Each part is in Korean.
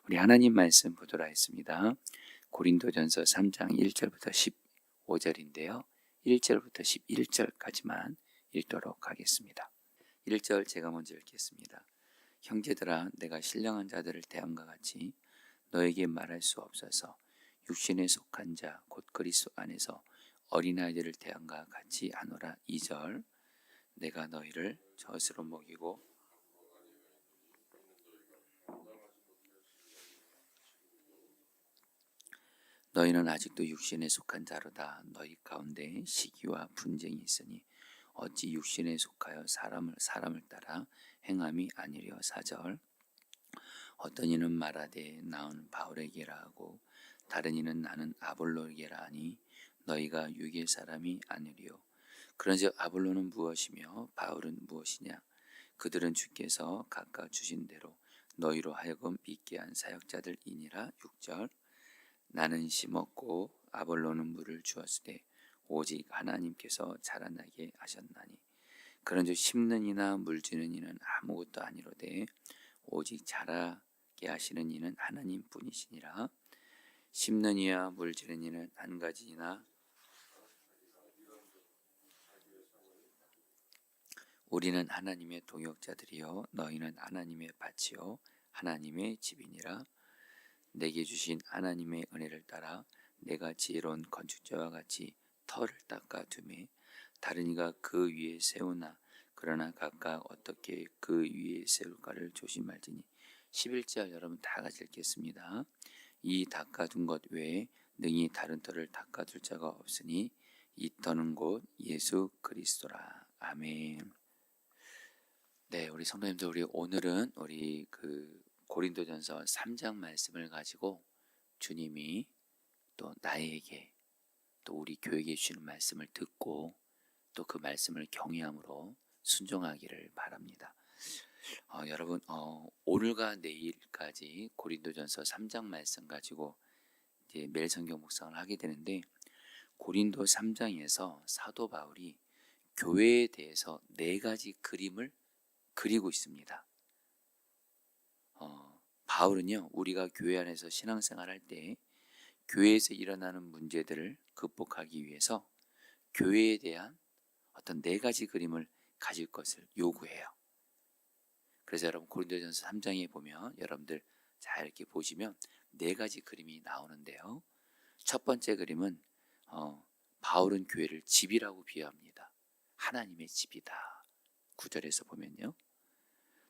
우리 하나님 말씀 보도록 하겠습니다. 고린도전서 3장 1절부터 15절인데요. 1절부터 11절까지만 읽도록 하겠습니다. 1절 제가 먼저 읽겠습니다. 형제들아, 내가 신령한 자들을 대함과 같이 너에게 말할 수 없어서 육신에 속한 자 곧 그리스도 안에서 어린아이들을 대함과 같이 하노라. 2절 내가 너희를 젖으로 먹이고 너희는 아직도 육신에 속한 자로다. 너희 가운데 시기와 분쟁이 있으니 어찌 육신에 속하여 사람을 따라 행함이 아니려. 4절 어떤 이는 말하되 나는 바울에게라 하고 다른 이는 나는 아볼로에게라 하니 너희가 육의 사람이 아니리요. 그런즉 아볼로는 무엇이며 바울은 무엇이냐? 그들은 주께서 각각 주신 대로 너희로 하여금 믿게 한 사역자들이니라. 6절 나는 심었고 아볼로는 물을 주었으되 오직 하나님께서 자라나게 하셨나니 그런즉 심는 이나 물주는 이는 아무것도 아니로되 오직 자라게 하시는 이는 하나님뿐이시니라. 심는 이와 물주는 이는 한 가지이나 우리는 하나님의 동역자들이요 너희는 하나님의 밭이요 하나님의 집이니라. 내게 주신 하나님의 은혜를 따라 내가 지혜로운 건축자와 같이 터를 닦아 두매 다른 이가 그 위에 세우나 그러나 각각 어떻게 그 위에 세울까를 조심할지니. 11절 여러분 다 같이 읽겠습니다. 이 닦아둔 것 외에 능히 다른 터를 닦아둘 자가 없으니 이 터는 곧 예수 그리스도라. 아멘. 네, 우리 성도님들, 우리 오늘은 우리 고린도전서 3장 말씀을 가지고 주님이 또 나에게 또 우리 교회에 주시는 말씀을 듣고 또 그 말씀을 경외함으로 순종하기를 바랍니다. 여러분 오늘과 내일까지 고린도전서 3장 말씀 가지고 이제 매일 성경 묵상을 하게 되는데 고린도 3장에서 사도 바울이 교회에 대해서 4가지 그림을 그리고 있습니다. 바울은요 우리가 교회 안에서 신앙생활할 때 교회에서 일어나는 문제들을 극복하기 위해서 교회에 대한 어떤 4가지 그림을 가질 것을 요구해요. 그래서 여러분 고린도전서 3장에 보면 여러분들 잘 이렇게 보시면 4가지 그림이 나오는데요. 첫 번째 그림은 바울은 교회를 집이라고 비유합니다. 하나님의 집이다. 9절에서 보면요.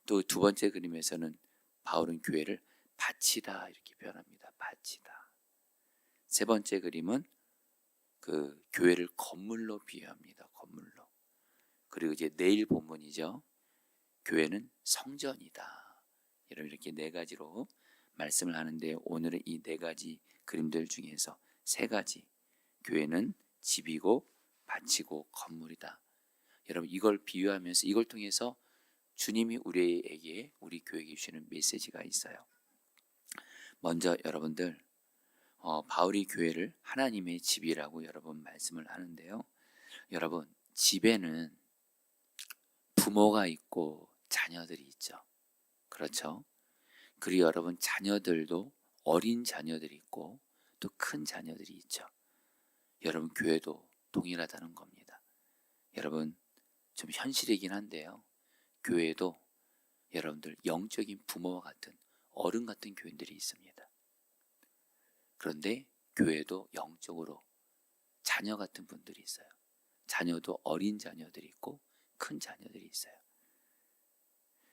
또 두 번째 그림에서는 바울은 교회를 밭이다 이렇게 표현합니다. 밭이다. 세 번째 그림은 그 교회를 건물로 비유합니다. 건물로. 그리고 이제 내일 본문이죠. 교회는 성전이다. 여러분 이렇게 4가지로 말씀을 하는데 오늘은 이 4가지 그림들 중에서 3가지 교회는 집이고 밭이고 건물이다. 여러분 이걸 비유하면서 이걸 통해서 주님이 우리에게 우리 교회에게 주시는 메시지가 있어요. 먼저 여러분들 바울이 교회를 하나님의 집이라고 여러분 말씀을 하는데요. 여러분 집에는 부모가 있고 자녀들이 있죠. 그렇죠? 그리고 여러분 자녀들도 어린 자녀들이 있고 또 큰 자녀들이 있죠. 여러분 교회도 동일하다는 겁니다. 여러분 좀 현실이긴 한데요. 교회에도 여러분들 영적인 부모와 같은 어른 같은 교인들이 있습니다. 그런데 교회에도 영적으로 자녀 같은 분들이 있어요. 자녀도 어린 자녀들이 있고 큰 자녀들이 있어요.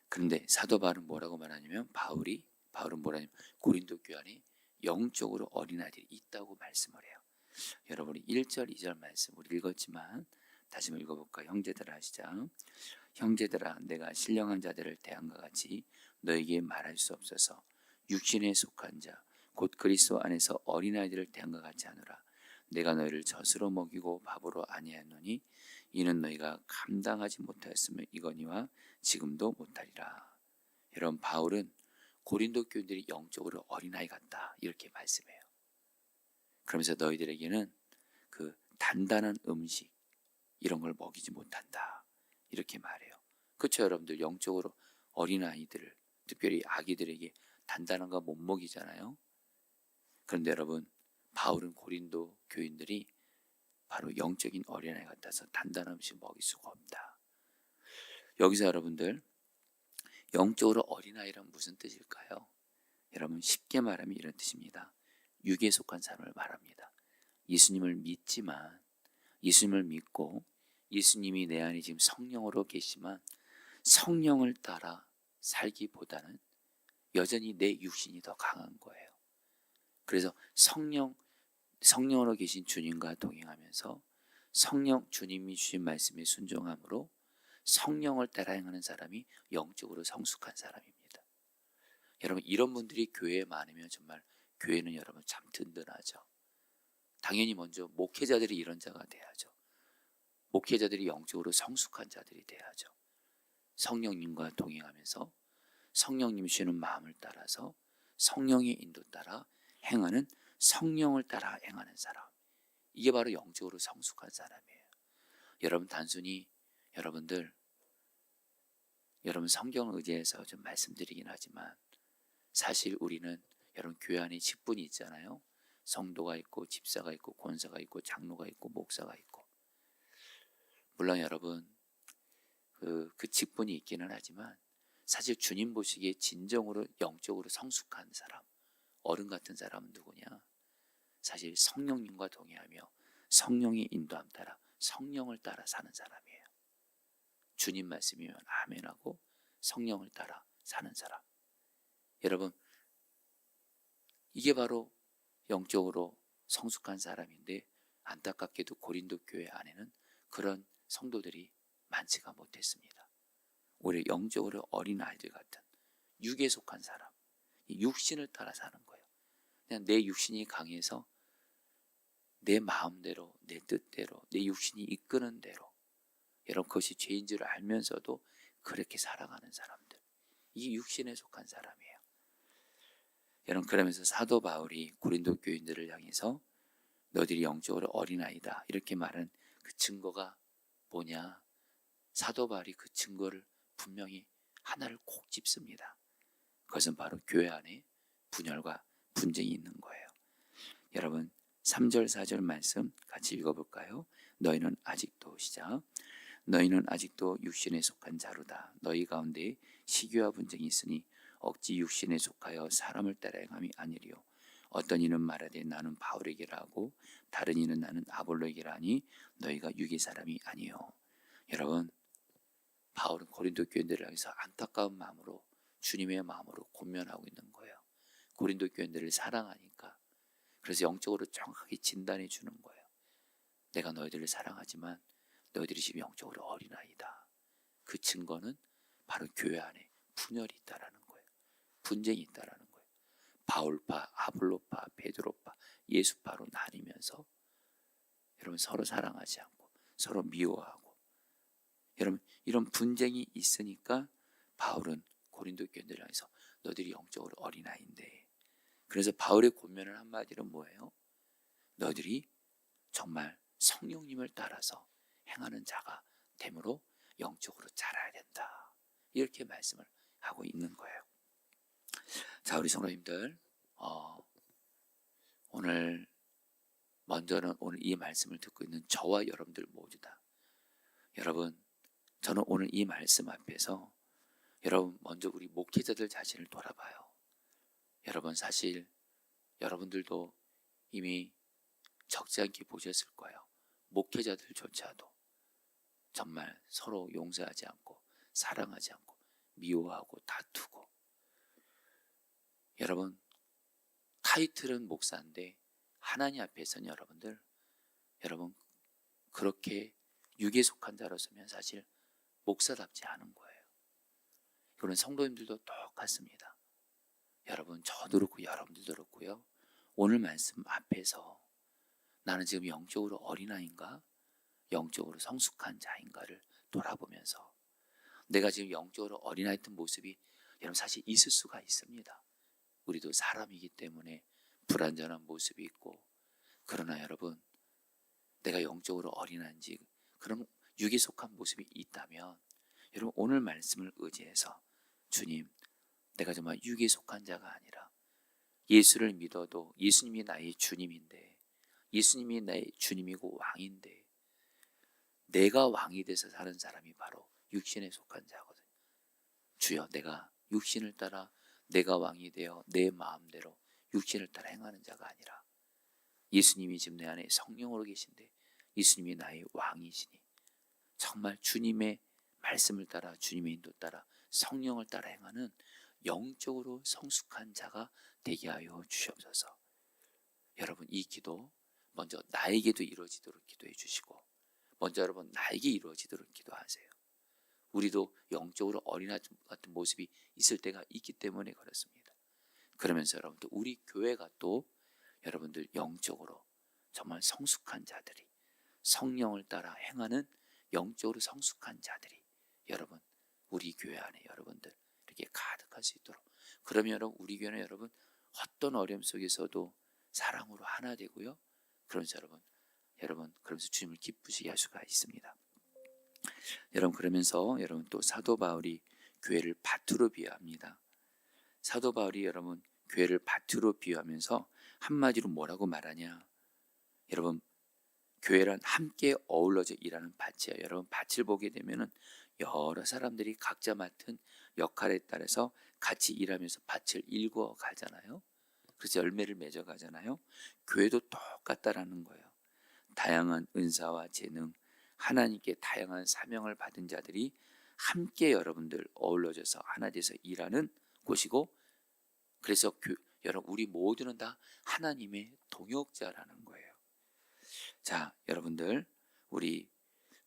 그런데 사도 바울은 뭐라고 말하냐면 바울은 뭐라냐면 고린도 교회 안에 영적으로 어린아이들이 있다고 말씀을 해요. 여러분이 1절 2절 말씀 우리 읽었지만 다시 한번 읽어볼까요? 형제들아 하시자. 형제들아 내가 신령한 자들을 대함과 같이 너에게 말할 수 없어서 육신에 속한 자 곧 그리스도 안에서 어린아이들을 대함과 같이 하노라. 내가 너희를 젖으로 먹이고 밥으로 아니하노니 이는 너희가 감당하지 못하였으면 이거니와 지금도 못하리라. 여러분 바울은 고린도 교인들이 영적으로 어린아이 같다 이렇게 말씀해요. 그러면서 너희들에게는 그 단단한 음식 이런 걸 먹이지 못한다 이렇게 말해요. 그렇죠 여러분들 영적으로 어린아이들을 특별히 아기들에게 단단한 거 못 먹이잖아요. 그런데 여러분, 바울은 고린도 교인들이 바로 영적인 어린아이 같아서 단단한 음식 먹일 수가 없다. 여기서 여러분들, 영적으로 어린아이란 무슨 뜻일까요? 여러분, 쉽게 말하면 이런 뜻입니다. 육에 속한 사람을 말합니다. 예수님을 믿지만, 예수님을 믿고 예수님이 내 안에 지금 성령으로 계시지만 성령을 따라 살기보다는 여전히 내 육신이 더 강한 거예요. 그래서 성령으로 계신 주님과 동행하면서 주님이 주신 말씀에 순종함으로 성령을 따라 행하는 사람이 영적으로 성숙한 사람입니다. 여러분, 이런 분들이 교회에 많으면 정말 교회는 여러분 참 든든하죠. 당연히 먼저 목회자들이 이런 자가 돼야죠. 목회자들이 영적으로 성숙한 자들이 돼야죠. 성령님과 동행하면서 성령님이 주시는 마음을 따라서 성령의 인도 따라 행하는, 성령을 따라 행하는 사람, 이게 바로 영적으로 성숙한 사람이에요. 여러분, 단순히 여러분 성경을 의지해서 좀 말씀드리긴 하지만 사실 우리는 여러분 교회 안에 직분이 있잖아요. 성도가 있고 집사가 있고 권사가 있고 장로가 있고 목사가 있고, 물론 여러분 그 직분이 있기는 하지만 사실 주님 보시기에 진정으로 영적으로 성숙한 사람, 어른 같은 사람은 누구냐? 사실 성령님과 동행하며 성령의 인도함 따라 성령을 따라 사는 사람이에요. 주님 말씀이면 아멘하고 성령을 따라 사는 사람. 여러분, 이게 바로 영적으로 성숙한 사람인데 안타깝게도 고린도 교회 안에는 그런 성도들이 많지가 못했습니다. 오히려 영적으로 어린 아이들 같은 육에 속한 사람, 육신을 따라 사는 거예요. 그냥 내 육신이 강해서 내 마음대로, 내 뜻대로, 내 육신이 이끄는 대로, 여러분 그것이 죄인 줄 알면서도 그렇게 살아가는 사람들, 이 육신에 속한 사람이에요. 여러분, 그러면서 사도 바울이 고린도 교인들을 향해서 너희들이 영적으로 어린아이다 이렇게 말한 그 증거가 뭐냐? 사도 바울이 그 증거를 분명히 하나를 콕 짚습니다. 그것은 바로 교회 안에 분열과 분쟁이 있는 거예요. 여러분, 3절 4절 말씀 같이 읽어볼까요? 너희는 아직도, 시작, 너희는 아직도 육신에 속한 자로다. 너희 가운데 시기와 분쟁이 있으니 억지 육신에 속하여 사람을 따라 행함이 아니리요. 어떤 이는 말하되 나는 바울에게라 하고 다른 이는 나는 아볼로에게라 하니 너희가 육의 사람이 아니요. 여러분, 바울은 고린도 교인들을 향해서 안타까운 마음으로, 주님의 마음으로 권면하고 있는 거예요. 고린도 교인들을 사랑하니까. 그래서 영적으로 정확하게 진단해 주는 거예요. 내가 너희들을 사랑하지만 너희들이 지금 영적으로 어린아이다. 그 증거는 바로 교회 안에 분열이 있다라는 거예요. 분쟁이 있다라는 거예요. 바울파, 아볼로파, 베드로파, 예수파로 나뉘면서 여러분 서로 사랑하지 않고 서로 미워하고, 여러분 이런 분쟁이 있으니까 바울은 고린도 교인들을 향해서 너희들이 영적으로 어린아이인데, 그래서 바울의 권면을 한마디로 뭐예요? 너희들이 정말 성령님을 따라서 행하는 자가 되므로 영적으로 자라야 된다. 이렇게 말씀을 하고 있는 거예요. 자, 우리 성도님들, 오늘 먼저는 오늘 이 말씀을 듣고 있는 저와 여러분들 모두다. 여러분, 저는 오늘 이 말씀 앞에서 여러분 먼저 우리 목회자들 자신을 돌아봐요. 여러분, 사실 여러분들도 이미 적지 않게 보셨을 거예요. 목회자들조차도 정말 서로 용서하지 않고 사랑하지 않고 미워하고 다투고, 여러분 타이틀은 목사인데 하나님 앞에서는 여러분 그렇게 육에 속한 자로서면 사실 목사답지 않은 거예요. 이거는 성도님들도 똑같습니다. 여러분, 저도 그렇고 여러분들도 그렇고요. 오늘 말씀 앞에서 나는 지금 영적으로 어린아이인가 영적으로 성숙한 자인가를 돌아보면서 내가 지금 영적으로 어린아이 같은 모습이 여러분 사실 있을 수가 있습니다. 우리도 사람이기 때문에 불완전한 모습이 있고, 그러나 여러분 내가 영적으로 어린아이인지 그런 육에 속한 모습이 있다면 여러분 오늘 말씀을 의지해서 주님, 내가 정말 육에 속한 자가 아니라 예수를 믿어도 예수님이 나의 주님인데, 예수님이 나의 주님이고 왕인데, 내가 왕이 돼서 사는 사람이 바로 육신에 속한 자거든요. 주여, 내가 육신을 따라 내가 왕이 되어 내 마음대로 육신을 따라 행하는 자가 아니라 예수님이 지금 내 안에 성령으로 계신데 예수님이 나의 왕이시니 정말 주님의 말씀을 따라 주님의 인도 따라 성령을 따라 행하는 영적으로 성숙한 자가 되게 하여 주시옵소서. 여러분, 이 기도 먼저 나에게도 이루어지도록 기도해 주시고, 먼저 여러분 나에게 이루어지도록 기도하세요. 우리도 영적으로 어린아이 같은 모습이 있을 때가 있기 때문에 그렇습니다. 그러면서 여러분들, 우리 교회가 또 여러분들 영적으로 정말 성숙한 자들이, 성령을 따라 행하는 영적으로 성숙한 자들이 여러분 우리 교회 안에 여러분들 이렇게 가득할 수 있도록, 그러면 여러분 우리 교회는 여러분 어떤 어려움 속에서도 사랑으로 하나 되고요. 그러면서 여러분 그러면서 주님을 기쁘시게 할 수가 있습니다. 여러분, 그러면서 여러분 또 사도 바울이 교회를 밭으로 비유합니다. 사도 바울이 여러분 교회를 밭으로 비유하면서 한마디로 뭐라고 말하냐? 여러분, 교회란 함께 어우러져 일하는 밭이에요. 여러분, 밭을 보게 되면은 여러 사람들이 각자 맡은 역할에 따라서 같이 일하면서 밭을 일궈 가잖아요. 그래서 열매를 맺어 가잖아요. 교회도 똑같다라는 거예요. 다양한 은사와 재능, 하나님께 다양한 사명을 받은 자들이 함께 여러분들 어우러져서 하나 돼서 일하는 곳이고, 그래서 여러분 우리 모두는 다 하나님의 동역자라는 거예요. 자, 여러분들, 우리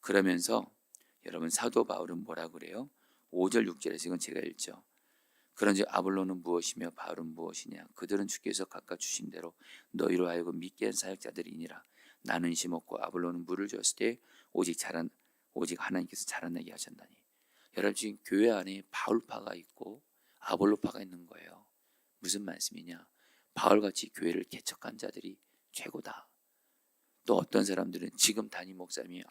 그러면서 여러분 사도 바울은 뭐라 그래요? 5절 6절에서 이건 제가 읽죠. 그런즉 아볼로는 무엇이며 바울은 무엇이냐? 그들은 주께서 각각 주신 대로 너희로 하여금 믿게 한 사역자들이니라. 나는 심었고 아볼로는 물을 줬을 때 오직 하나님께서 자라나게 하셨나니. 여러분, 지금 교회 안에 바울파가 있고 아볼로파가 있는 거예요. 무슨 말씀이냐? 바울같이 교회를 개척한 자들이 최고다. 또 어떤 사람들은 지금 담임 목사님이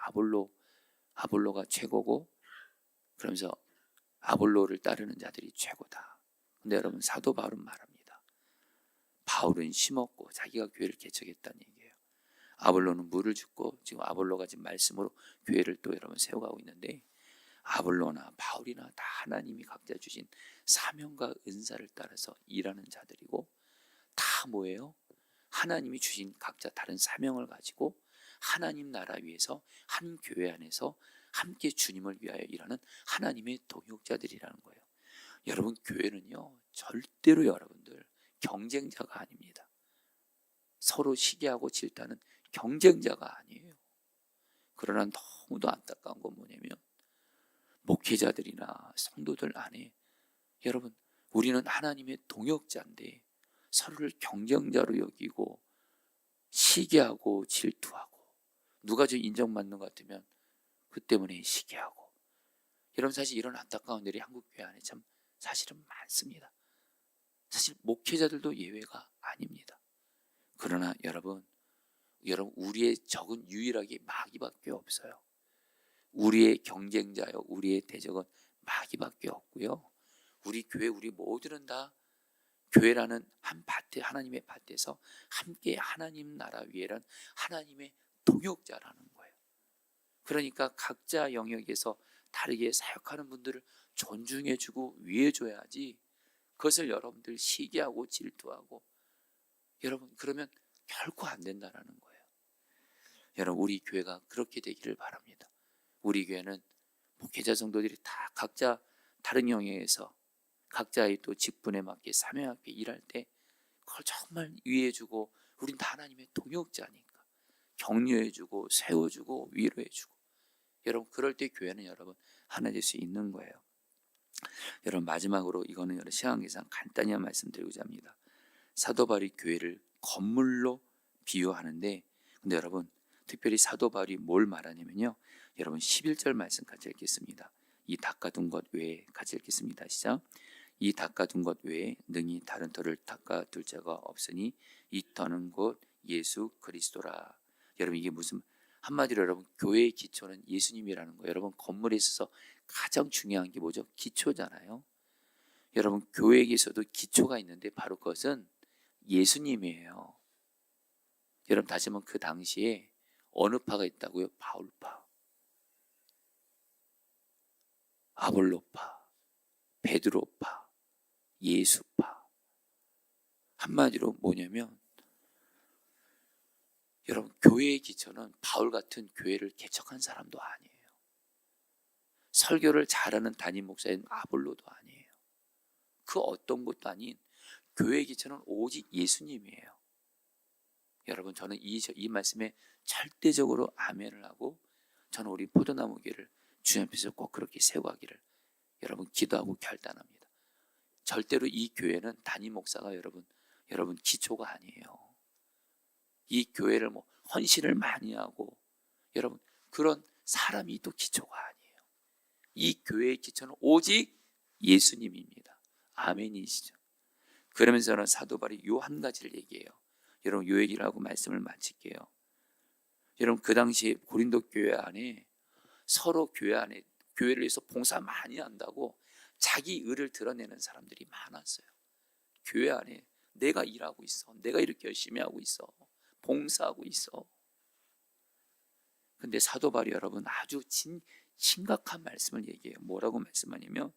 아볼로가 최고고, 그러면서 아볼로를 따르는 자들이 최고다. 근데 여러분, 사도 바울은 말합니다. 바울은 심었고 자기가 교회를 개척했다는 얘기예요. 아볼로는 물을 줬고, 지금 아볼로가 지금 말씀으로 교회를 또 여러분 세워가고 있는데, 아볼로나 바울이나 다 하나님이 각자 주신 사명과 은사를 따라서 일하는 자들이고, 다 뭐예요? 하나님이 주신 각자 다른 사명을 가지고 하나님 나라 위에서 한 교회 안에서 함께 주님을 위하여 일하는 하나님의 동역자들이라는 거예요. 여러분, 교회는요 절대로 여러분들 경쟁자가 아닙니다. 서로 시기하고 질타는 경쟁자가 아니에요. 그러나 너무도 안타까운 건 뭐냐면, 목회자들이나 성도들 안에 여러분 우리는 하나님의 동역자인데 서로를 경쟁자로 여기고 시기하고 질투하고, 누가 좀 인정받는 것 같으면 그 때문에 시기하고, 여러분 사실 이런 안타까운 일이 한국 교회 안에 참 사실은 많습니다. 사실 목회자들도 예외가 아닙니다. 그러나 여러분 우리의 적은 유일하게 마귀밖에 없어요. 우리의 경쟁자요, 우리의 대적은 마귀밖에 없고요. 우리 교회 우리 모두는 다 교회라는 한 밭에, 하나님의 밭에서 함께 하나님 나라 위에란 하나님의 동역자라는 거예요. 그러니까 각자 영역에서 다르게 사역하는 분들을 존중해주고 위해줘야지, 그것을 여러분들 시기하고 질투하고 여러분 그러면 결코 안 된다라는 거예요. 여러분, 우리 교회가 그렇게 되기를 바랍니다. 우리 교회는 목회자 성도들이 다 각자 다른 영역에서 각자의 또 직분에 맞게 사명에 맞게 일할 때 그걸 정말 위해주고, 우린 다 하나님의 동역자니까 격려해주고 세워주고 위로해주고, 여러분 그럴 때 교회는 여러분 하나 될 수 있는 거예요. 여러분, 마지막으로 이거는 여러분 시간 계산 간단히 한 말씀 드리고자 합니다. 사도 바울이 교회를 건물로 비유하는데, 근데 여러분 특별히 사도 바울이 뭘 말하냐면요, 여러분 11절 말씀 같이 읽겠습니다. 이 닦아둔 것 외에 같이 읽겠습니다. 시작. 이 닦아둔 것 외에 능히 다른 터를 닦아둘 자가 없으니 이 터는 곧 예수 그리스도라. 여러분, 이게 무슨, 한마디로 여러분 교회의 기초는 예수님이라는 거예요. 여러분 건물에 있어서 가장 중요한 게 뭐죠? 기초잖아요. 여러분, 교회에게서도 기초가 있는데 바로 그것은 예수님이에요. 여러분, 다시 한번 그 당시에 어느 파가 있다고요? 바울파, 아볼로파, 베드로파, 예수파. 한마디로 뭐냐면 여러분, 교회의 기초는 바울 같은 교회를 개척한 사람도 아니에요. 설교를 잘하는 담임 목사인 아볼로도 아니에요. 그 어떤 것도 아닌 교회의 기초는 오직 예수님이에요. 여러분, 저는 이 말씀에 절대적으로 아멘을 하고, 저는 우리 포도나무교회를 주님 앞에서 꼭 그렇게 세워가기를 여러분 기도하고 결단합니다. 절대로 이 교회는 담임 목사가 여러분 기초가 아니에요. 이 교회를 헌신을 많이 하고 여러분 그런 사람이 또 기초가 아니에요. 이 교회의 기초는 오직 예수님입니다. 아멘이시죠? 그러면서 저는 사도 바울이 요 한 가지를 얘기해요. 여러분, 요 얘기를 하고 말씀을 마칠게요. 여러분, 그 당시 고린도 교회 안에 서로 교회를 위해서 봉사 많이 한다고 자기 의를 드러내는 사람들이 많았어요. 교회 안에 내가 일하고 있어, 내가 이렇게 열심히 하고 있어, 봉사하고 있어. 근데 사도 바울이 여러분 아주 심각한 말씀을 얘기해요. 뭐라고 말씀하냐면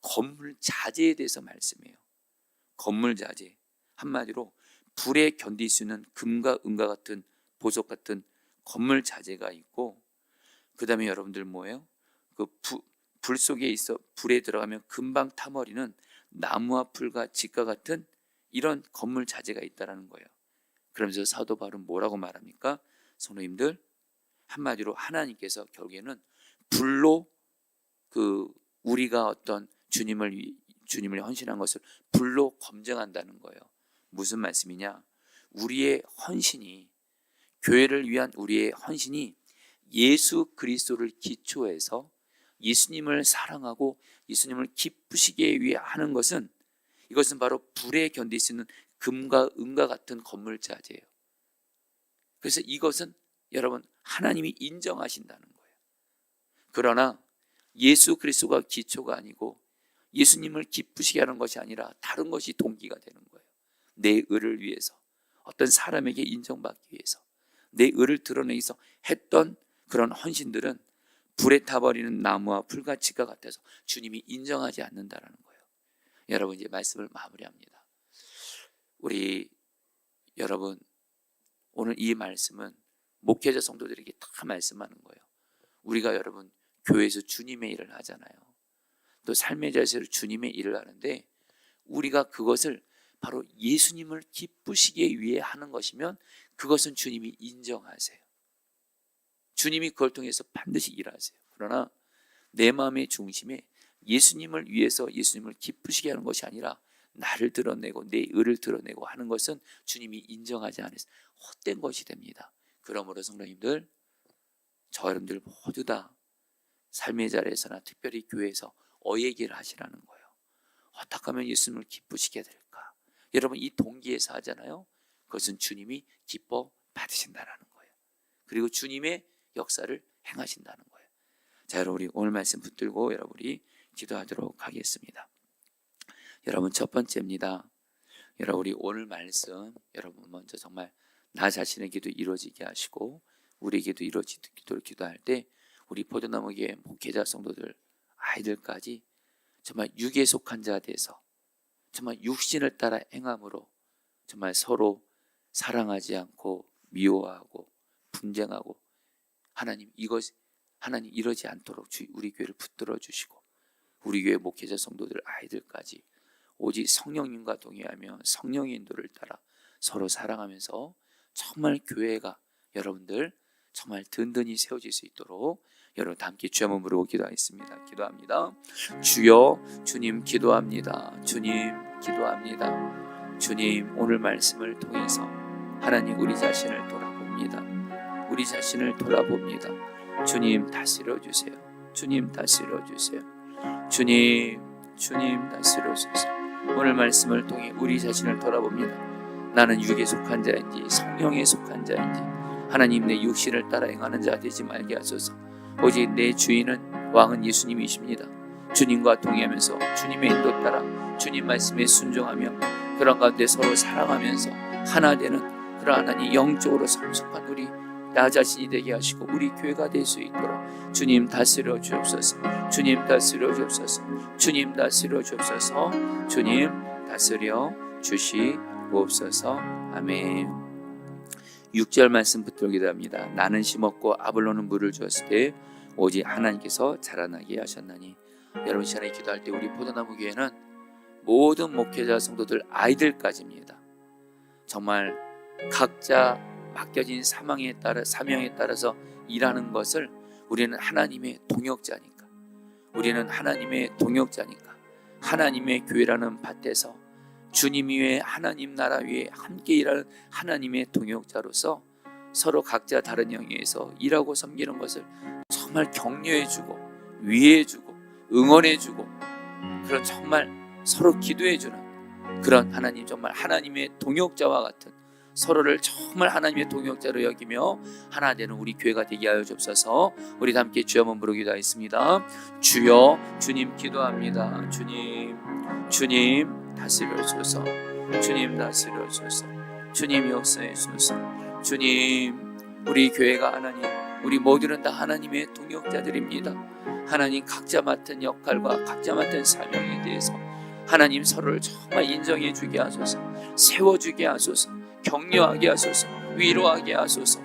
건물 자재에 대해서 말씀해요. 건물 자재, 한마디로 불에 견딜 수 있는 금과 은과 같은 보석 같은 건물 자재가 있고, 그 다음에 여러분들 뭐예요? 그 불 속에 있어 불에 들어가면 금방 타버리는 나무와 풀과 직과 같은 이런 건물 자재가 있다라는 거예요. 그러면서 사도 바울은 뭐라고 말합니까? 성도님들, 한마디로 하나님께서 결국에는 불로 우리가 어떤 주님을 헌신한 것을 불로 검증한다는 거예요. 무슨 말씀이냐? 우리의 헌신이, 교회를 위한 우리의 헌신이 예수 그리스도를 기초해서 예수님을 사랑하고 예수님을 기쁘시게 위해 하는 것은, 이것은 바로 불에 견딜 수 있는 금과 은과 같은 건물 자재예요. 그래서 이것은 여러분 하나님이 인정하신다는 거예요. 그러나 예수 그리스도가 기초가 아니고 예수님을 기쁘시게 하는 것이 아니라 다른 것이 동기가 되는 거예요. 내 의를 위해서, 어떤 사람에게 인정받기 위해서, 내 의를 드러내기 위해서 했던 그런 헌신들은 불에 타버리는 나무와 풀가치가 같아서 주님이 인정하지 않는다라는 거예요. 여러분, 이제 말씀을 마무리합니다. 우리 여러분, 오늘 이 말씀은 목회자 성도들에게 다 말씀하는 거예요. 우리가 여러분 교회에서 주님의 일을 하잖아요. 또 삶의 자세로 주님의 일을 하는데, 우리가 그것을 바로 예수님을 기쁘시게 위해 하는 것이면 그것은 주님이 인정하세요. 주님이 그걸 통해서 반드시 일하세요. 그러나 내 마음의 중심에 예수님을 위해서 예수님을 기쁘시게 하는 것이 아니라 나를 드러내고 내 의를 드러내고 하는 것은 주님이 인정하지 않아서 헛된 것이 됩니다. 그러므로 성도님들, 저 여러분들 모두 다 삶의 자리에서나 특별히 교회에서 얘기를 하시라는 거예요. 어떻게 하면 예수님을 기쁘시게 될까? 여러분, 이 동기에서 하잖아요. 그것은 주님이 기뻐 받으신다는 거예요. 그리고 주님의 역사를 행하신다는 거예요. 자, 여러분, 우리 오늘 말씀 붙들고 여러분 우리 기도하도록 하겠습니다. 여러분, 첫 번째입니다. 여러분, 우리 오늘 말씀 여러분 먼저 정말 나 자신의 기도 이루어지게 하시고 우리 기도 이루어지는 기도를 기도할 때 우리 포도나무교회 목회자 성도들 아이들까지 정말 육에 속한 자 돼서 정말 육신을 따라 행함으로 정말 서로 사랑하지 않고 미워하고 분쟁하고 하나님 이러지 않도록 우리 교회를 붙들어 주시고 우리 교회 목회자 성도들 아이들까지 오직 성령님과 동의하며 성령의 인도를 따라 서로 사랑하면서 정말 교회가 여러분들 정말 든든히 세워질 수 있도록 여러분 함께 주여 한번 부르고 기도하겠습니다. 기도합니다. 주여, 주님 기도합니다. 주님 기도합니다. 주님, 오늘 말씀을 통해서 하나님 우리 자신을 돌아봅니다. 우리 자신을 돌아봅니다. 주님 다스려 주세요. 주님 다스려 주세요. 주님 다스려 주세요. 오늘 말씀을 통해 우리 자신을 돌아봅니다. 나는 육에 속한 자인지 성령에 속한 자인지 하나님 내 육신을 따라 행하는 자 되지 말게 하소서. 오직 내 주인은 왕은 예수님이십니다. 주님과 동행하면서 주님의 인도 따라 주님 말씀에 순종하며 그런 가운데 서로 사랑하면서 하나 되는 그런 하나님 영적으로 성숙한 우리 나 자신이 되게 하시고 우리 교회가 될 수 있도록 주님 다스려 주옵소서. 주님 다스려 주옵소서. 주님 다스려 주옵소서. 주님 다스려 주시옵소서. 아멘. 6절 말씀 붙들고 기도합니다. 나는 심었고 아볼로는 물을 주었을 때 오직 하나님께서 자라나게 하셨나니. 여러분 시간에 기도할 때 우리 포도나무 교회는 모든 목회자 성도들 아이들까지입니다. 정말 각자 맡겨진 사명에 따라서 일하는 것을 우리는 하나님의 동역자니까. 우리는 하나님의 동역자니까. 하나님의 교회라는 밭에서 주님 위에 하나님 나라 위에 함께 일하는 하나님의 동역자로서 서로 각자 다른 영역에서 일하고 섬기는 것을 정말 격려해주고 위해주고 응원해주고 그런 정말 서로 기도해주는 그런 하나님 정말 하나님의 동역자와 같은 서로를 정말 하나님의 동역자로 여기며 하나 되는 우리 교회가 되게 하여 주옵소서. 우리 다 함께 주여 한번 부르기도 하겠습니다. 주여 주님 기도합니다. 주님 다스려 주소서. 주님 다스려 주소서. 주님 역사해 주소서. 주님 우리 교회가 하나님 우리 모두는 다 하나님의 동역자들입니다. 하나님 각자 맡은 역할과 각자 맡은 사명에 대해서 하나님 서로를 정말 인정해 주게 하소서. 세워주게 하소서. 격려하게 하소서. 위로하게 하소서.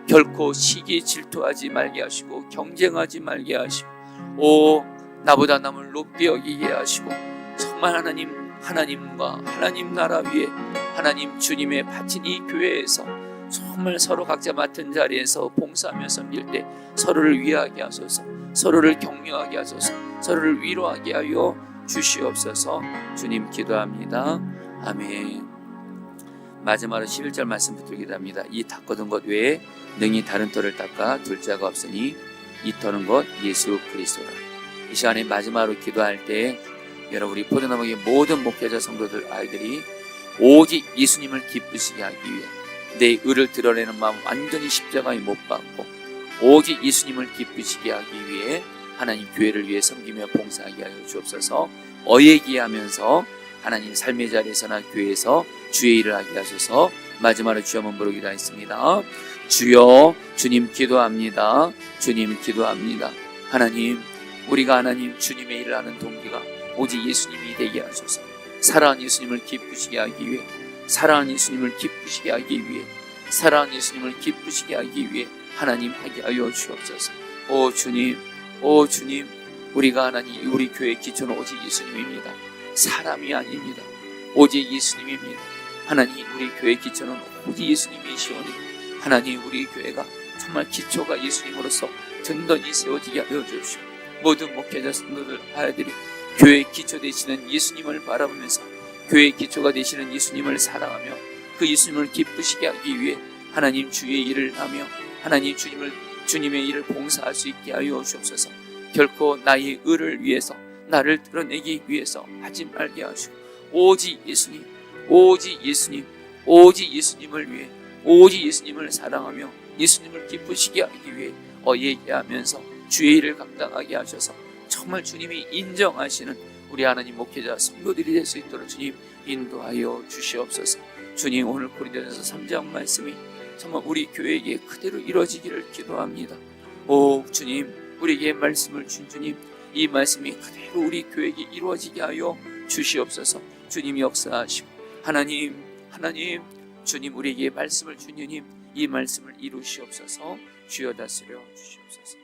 결코 시기 질투하지 말게 하시고 경쟁하지 말게 하시고 나보다 남을 높게 여기게 하시고 정말 하나님과 하나님 나라 위에 하나님 주님의 바친 이 교회에서 정말 서로 각자 맡은 자리에서 봉사하며 섬길 때 서로를 위하게 하소서. 서로를 격려하게 하소서. 서로를 위로하게 하여 주시옵소서. 주님 기도합니다. 아멘. 마지막으로 11절 말씀 붙들고 기도합니다. 이 닦거든 것 외에 능히 다른 터를 닦아 둘 자가 없으니 이 터는 것 예수 그리스도라. 이 시간에 마지막으로 기도할 때 여러분 우리 포도나무의 모든 목회자 성도들 아이들이 오직 예수님을 기쁘시게 하기 위해 내 의를 드러내는 마음 완전히 십자가에 못 박고 오직 예수님을 기쁘시게 하기 위해 하나님 교회를 위해 섬기며 봉사하게 하여 주옵소서. 어예기하면서 하나님 삶의 자리에서나 교회에서 주의 일을 하게 하소서. 마지막으로 주여 한번 부르기도 하겠습니다. 주여 주님 기도합니다. 주님 기도합니다. 하나님 우리가 하나님 주님의 일을 하는 동기가 오직 예수님이 되게 하소서. 사랑하는 예수님을 기쁘시게 하기 위해 사랑하는 예수님을 기쁘시게 하기 위해 사랑하는 예수님을 기쁘시게 하기 위해 하나님 하게 하여 주옵소서. 오 주님 우리가 하나님 우리 교회의 기초는 오직 예수님입니다. 사람이 아닙니다. 오직 예수님입니다. 하나님 우리 교회의 기초는 오직 예수님이시오니 하나님 우리 교회가 정말 기초가 예수님으로서 든든히 세워지게 하여 주십시오. 모든 목회자 성도들 아이들이 교회의 기초 되시는 예수님을 바라보면서 교회의 기초가 되시는 예수님을 사랑하며 그 예수님을 기쁘시게 하기 위해 하나님 주의 일을 하며 하나님 주님의 일을 봉사할 수 있게 하여 주옵소서. 결코 나의 의를 위해서 나를 드러내기 위해서 하지 말게 하시고 오직 예수님 오직 예수님을 위해 오직 예수님을 사랑하며 예수님을 기쁘시게 하기 위해 얘기하면서 주의 일을 감당하게 하셔서 정말 주님이 인정하시는 우리 하나님 목회자 성도들이 될 수 있도록 주님 인도하여 주시옵소서. 주님 오늘 고린도전서 3장 말씀이 정말 우리 교회에게 그대로 이루어지기를 기도합니다. 오 주님 우리에게 말씀을 준 주님 이 말씀이 그대로 우리 교회에게 이루어지게 하여 주시옵소서. 주님 역사하시고 하나님 주님 우리에게 말씀을 준 주님 이 말씀을 이루시옵소서. 주여 다스려 주시옵소서.